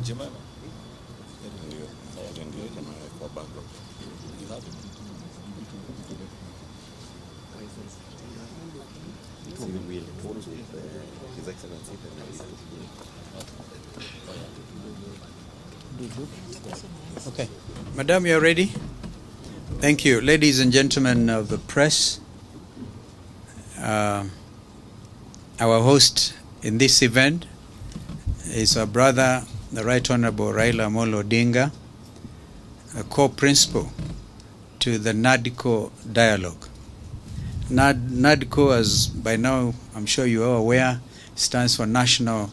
Okay. Madam, you are ready? Thank you. Ladies and gentlemen of the press, our host in this event is our brother, the Right Honorable Raila Amolo Odinga, a co-principal to the NADCO dialogue. NADCO, as by now I'm sure you are aware, stands for National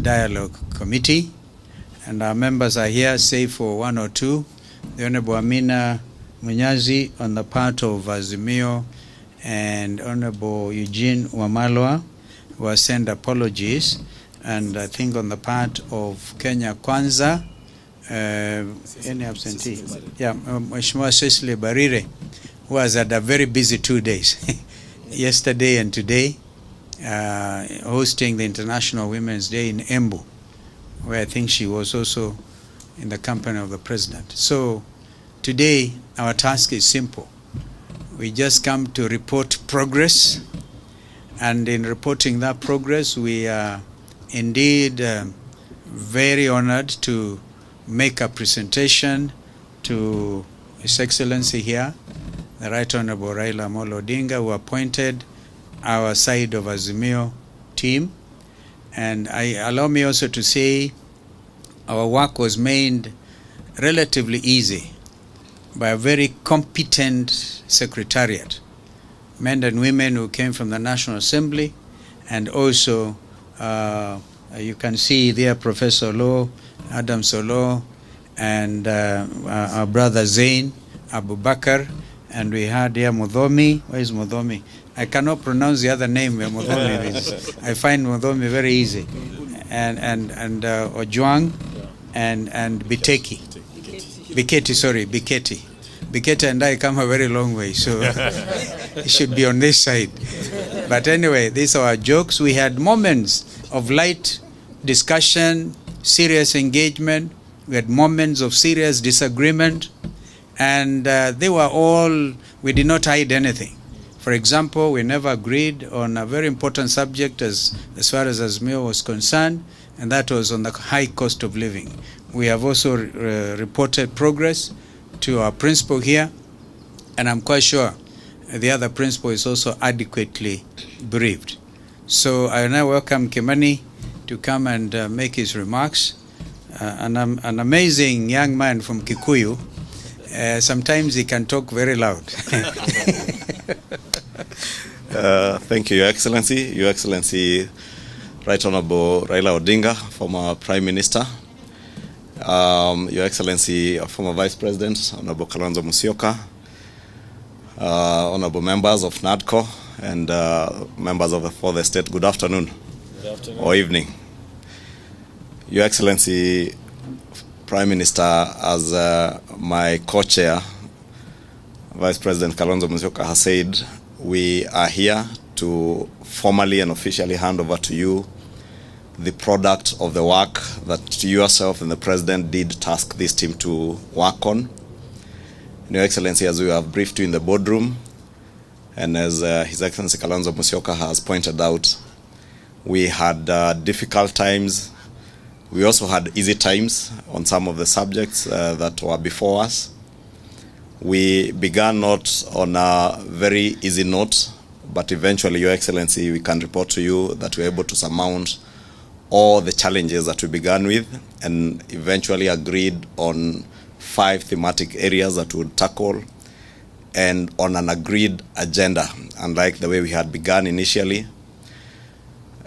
Dialogue Committee, and our members are here, save for one or two. The Honorable Amina Munyazi on the part of Azimio and Honorable Eugene Wamalwa, who has sent apologies, and I think on the part of Kenya Kwanza, any absentee? Yeah, Mheshimiwa Cecily Barire, who has had a very busy 2 days, yesterday and today, hosting the International Women's Day in Embu, where I think she was also in the company of the President. So today, our task is simple. We just come to report progress, and in reporting that progress, we are indeed very honored to make a presentation to His Excellency here, the Right Honorable Raila Amolo Odinga, who appointed our side of Azimio team. And allow me also to say our work was made relatively easy by a very competent secretariat, men and women who came from the National Assembly, and also you can see there Professor Law, Adam Solo, and our brother Zain Abubakar, and we had here Mudhomi. Where is Mudhomi? I cannot pronounce the other name where Mudhomi is. I find Mudhomi very easy. And Ojwang and Biteki. Biketi and I come a very long way, so it should be on this side. But anyway, these are our jokes. We had moments of light discussion, serious engagement. We had moments of serious disagreement, and they were all, we did not hide anything. For example, we never agreed on a very important subject as far as Azimio was concerned, and that was on the high cost of living. We have also reported progress to our principal here, and I'm quite sure the other principal is also adequately briefed. So I now welcome Kimani to come and make his remarks. An amazing young man from Kikuyu. Sometimes he can talk very loud. Thank you, Your Excellency. Your Excellency, Right Honorable Raila Odinga, former Prime Minister. Your Excellency, former Vice President, Honorable Kalonzo Musyoka, Honorable members of NADCO, and members of the Fourth Estate, good afternoon. Good afternoon. Or evening. Your Excellency, Prime Minister, as my co-chair, Vice President Kalonzo Musyoka has said, we are here to formally and officially hand over to you the product of the work that yourself and the President did task this team to work on. Your Excellency, as we have briefed you in the boardroom, and as His Excellency Kalonzo Musyoka has pointed out, we had difficult times. We also had easy times on some of the subjects that were before us. We began not on a very easy note, but eventually, Your Excellency, we can report to you that we were able to surmount all the challenges that we began with, and eventually agreed on 5 thematic areas that we would tackle, and on an agreed agenda, unlike the way we had begun initially.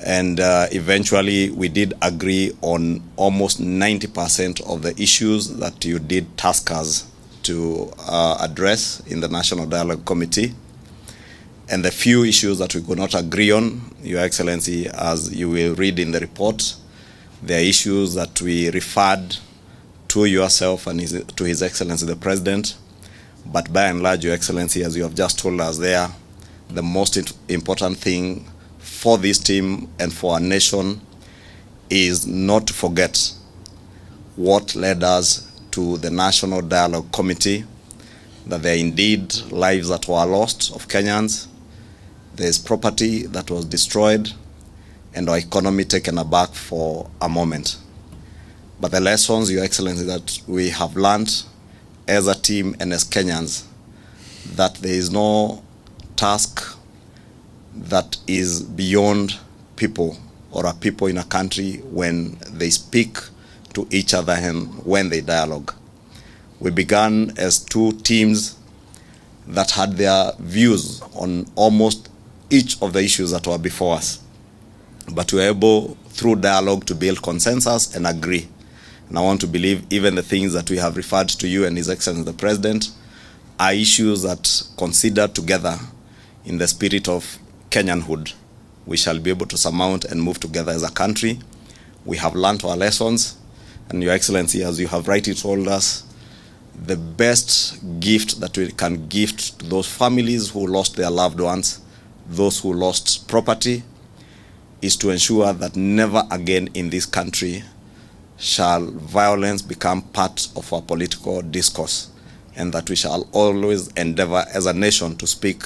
And eventually, we did agree on almost 90% of the issues that you did task us to address in the National Dialogue Committee. And the few issues that we could not agree on, Your Excellency, as you will read in the report, there are issues that we referred to yourself and to His Excellency the President. But by and large, Your Excellency, as you have just told us there, the most important thing for this team and for our nation is not to forget what led us to the National Dialogue Committee, that there are indeed lives that were lost of Kenyans, there's property that was destroyed, and our economy taken aback for a moment. But the lessons, Your Excellency, that we have learned as a team and as Kenyans, that there is no task that is beyond people or a people in a country when they speak to each other and when they dialogue. We began as two teams that had their views on almost each of the issues that were before us. But we were able, through dialogue, to build consensus and agree. And I want to believe even the things that we have referred to you and His Excellency the President are issues that, considered together in the spirit of Kenyanhood, we shall be able to surmount and move together as a country. We have learned our lessons, and Your Excellency, as you have rightly told us, the best gift that we can gift to those families who lost their loved ones, those who lost property, is to ensure that never again in this country shall violence become part of our political discourse, and that we shall always endeavor as a nation to speak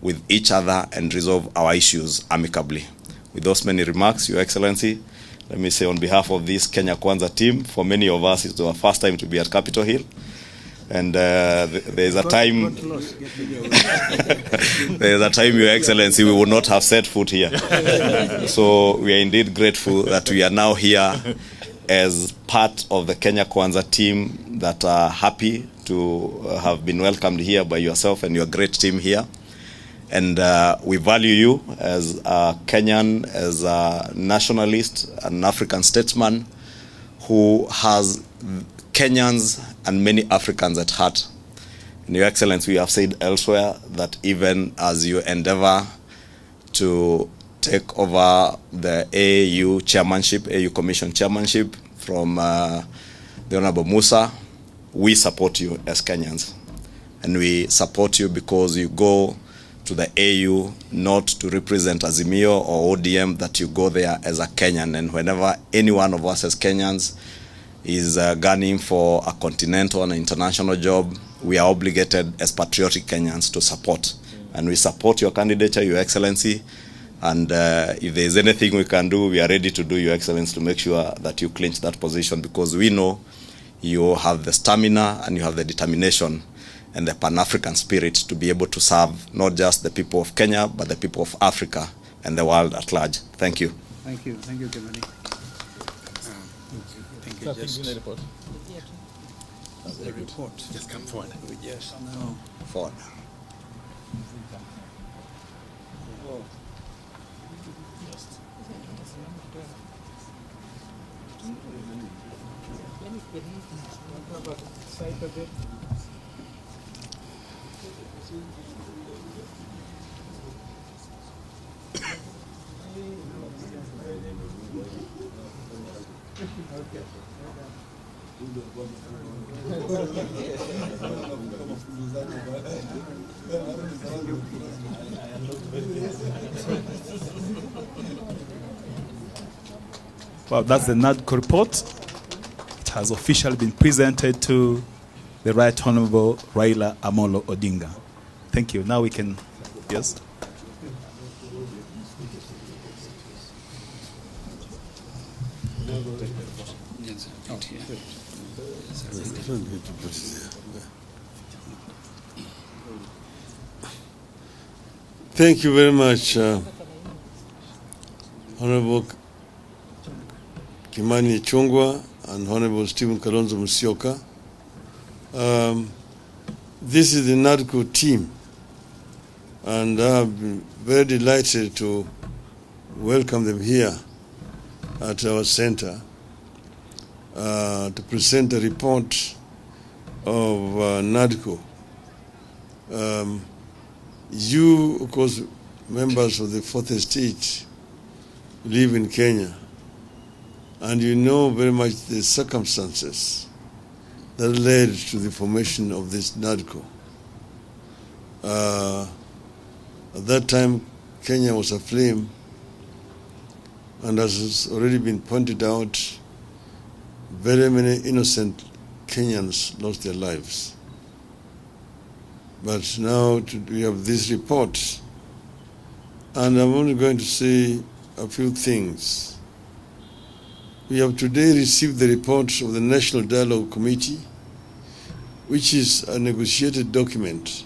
with each other and resolve our issues amicably. With those many remarks, Your Excellency, let me say on behalf of this Kenya Kwanza team, for many of us it's our first time to be at Capitol Hill. And there's a time, there's a time, Your Excellency, we would not have set foot here. So we are indeed grateful that we are now here as part of the Kenya Kwanza team that are happy to have been welcomed here by yourself and your great team here. And we value you as a Kenyan, as a nationalist, an African statesman who has Kenyans and many Africans at heart. And Your Excellency, we have said elsewhere that even as you endeavor to take over the AU chairmanship, AU Commission chairmanship from the Honorable Musa, we support you as Kenyans. And we support you because you go to the AU not to represent Azimio or ODM, that you go there as a Kenyan. And whenever any one of us as Kenyans is gunning for a continental and international job, we are obligated as patriotic Kenyans to support. And we support your candidature, Your Excellency. And if there is anything we can do, we are ready to do, Your Excellency, to make sure that you clinch that position, because we know you have the stamina and you have the determination and the Pan-African spirit to be able to serve not just the people of Kenya, but the people of Africa and the world at large. Thank you. Thank you. Thank you, Kimani. Thank you. Just the report. The report. Just come forward. We just now. Forward. Well, that's the NADCO report. It has officially been presented to the Right Honorable Raila Amolo Odinga. Thank you. Now we can, yes? Thank you very much, Honorable Kimani Ichung'wah and Honorable Stephen Kalonzo Musyoka. This is the NADCO team, and I've been very delighted to welcome them here at our center to present the report of NADCO. You, of course, members of the Fourth Estate, live in Kenya, and you know very much the circumstances that led to the formation of this NADCO. At that time, Kenya was aflame, and as has already been pointed out very many innocent Kenyans lost their lives. But now we have this report, and I'm only going to say a few things. We have today received the report of the National Dialogue Committee, which is a negotiated document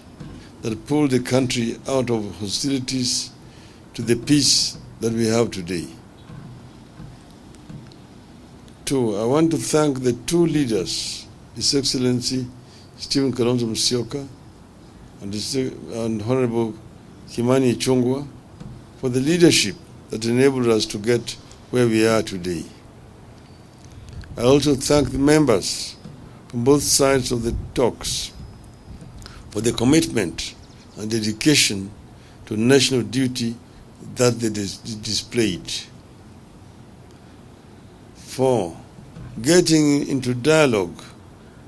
that pulled the country out of hostilities to the peace that we have today. Two, I want to thank the two leaders, His Excellency Stephen Kalonzo Musyoka and Honorable Kimani Ichung'wah, for the leadership that enabled us to get where we are today. I also thank the members from both sides of the talks for the commitment and dedication to national duty that they displayed. 4, getting into dialogue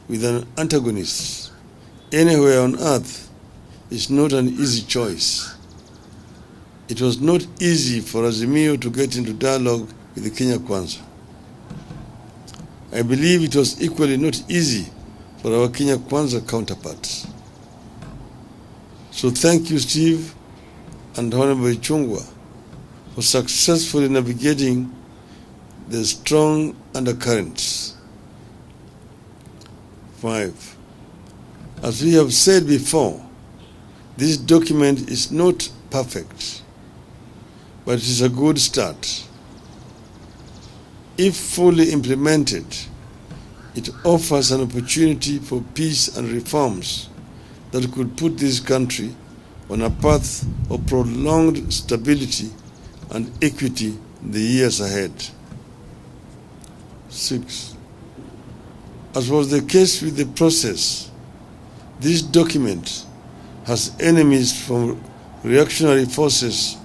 with an antagonist anywhere on earth is not an easy choice. It was not easy for Azimio to get into dialogue with the Kenya Kwanza. I believe it was equally not easy for our Kenya Kwanza counterparts. So thank you, Steve and Honorable Ichung'wah, for successfully navigating the strong undercurrents. 5, as we have said before, this document is not perfect, but it is a good start. If fully implemented, it offers an opportunity for peace and reforms that could put this country on a path of prolonged stability and equity in the years ahead. 6, as was the case with the process, this document has enemies from reactionary forces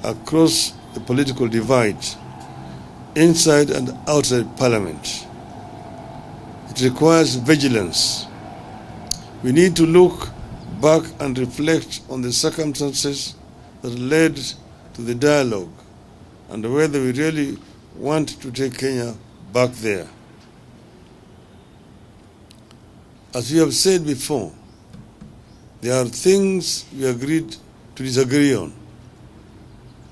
across the political divide, inside and outside Parliament. It requires vigilance. We need to look back and reflect on the circumstances that led to the dialogue and whether we really want to take Kenya back there. As we have said before, there are things we agreed to disagree on,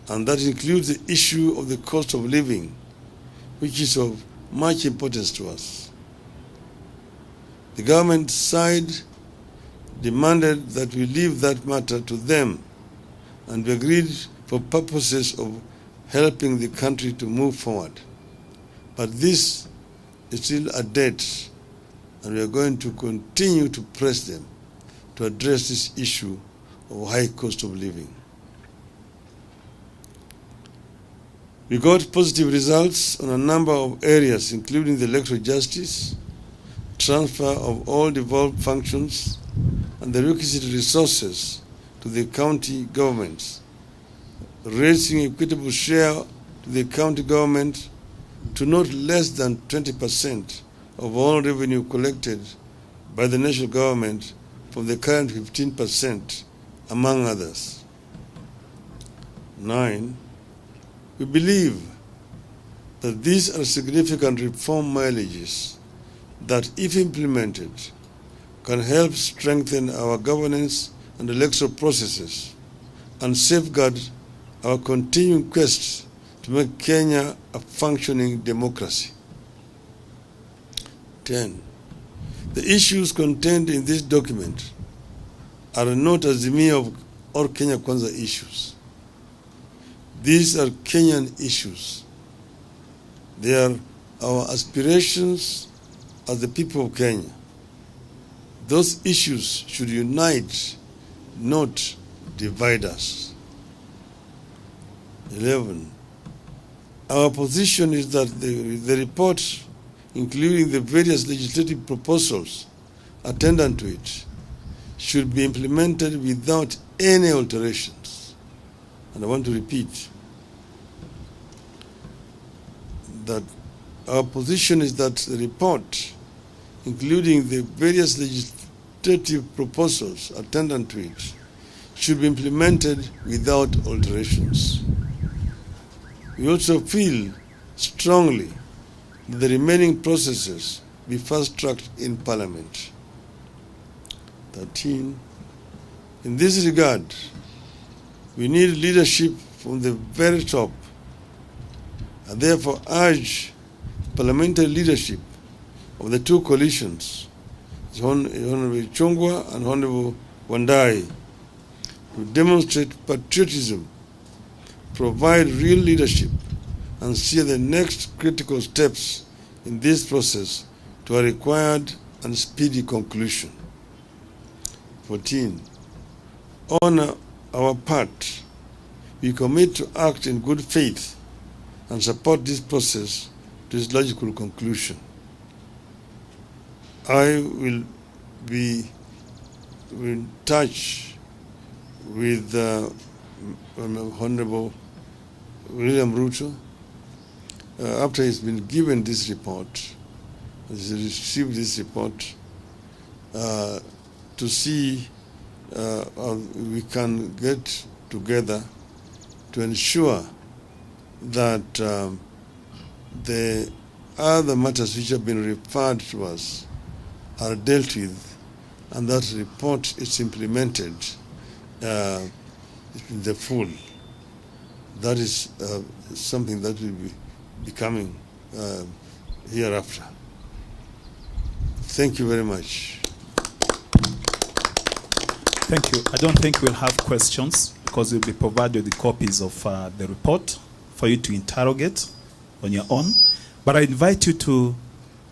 and that includes the issue of the cost of living, which is of much importance to us. The government side demanded that we leave that matter to them, and we agreed for purposes of helping the country to move forward. But this is still a debt, and we are going to continue to press them to address this issue of high cost of living. We got positive results on a number of areas, including the electoral justice, transfer of all devolved functions, and the requisite resources to the county governments, raising equitable share to the county government to not less than 20% of all revenue collected by the national government from the current 15%, among others. 9, we believe that these are significant reform mileages that, if implemented, can help strengthen our governance and electoral processes and safeguard our continuing quest to make Kenya a functioning democracy. 10, the issues contained in this document are not Azimio or Kenya Kwanza issues. These are Kenyan issues. They are our aspirations as the people of Kenya. Those issues should unite, not divide us. 11, our position is that the report, including the various legislative proposals attendant to it, should be implemented without any alterations. And I want to repeat that our position is that the report, including the various legislative proposals attendant to it, should be implemented without alterations. We also feel strongly that the remaining processes be fast-tracked in Parliament. 13. In this regard, we need leadership from the very top, and therefore urge parliamentary leadership of the two coalitions, Honorable Chongwa and Honorable Wandai, to demonstrate patriotism, provide real leadership, and steer the next critical steps in this process to a required and speedy conclusion. 14. On our part, we commit to act in good faith and support this process to its logical conclusion. I will be in touch with Honorable Raila and Ruto after he's been given this report, he's received this report, to see how we can get together to ensure that the other matters which have been referred to us are dealt with, and that report is implemented in the full. That is something that will be coming hereafter. Thank you very much. Thank you. I don't think we'll have questions because you'll be provided with copies of the report for you to interrogate on your own. But I invite you to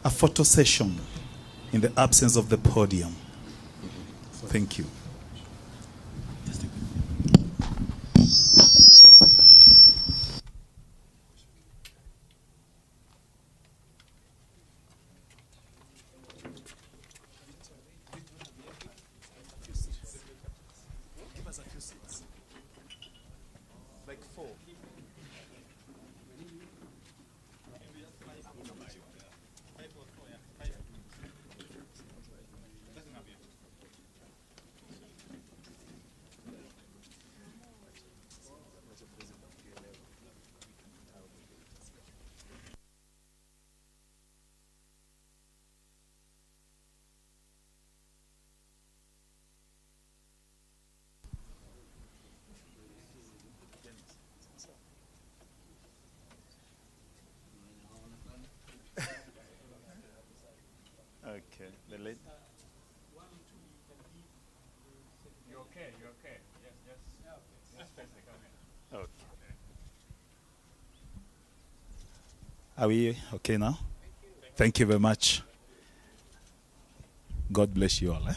a photo session in the absence of the podium. Thank you. Okay, the lady. You're okay, you're okay. Yes, yes. Just face the camera. Okay. Are we okay now? Thank you very much. God bless you all.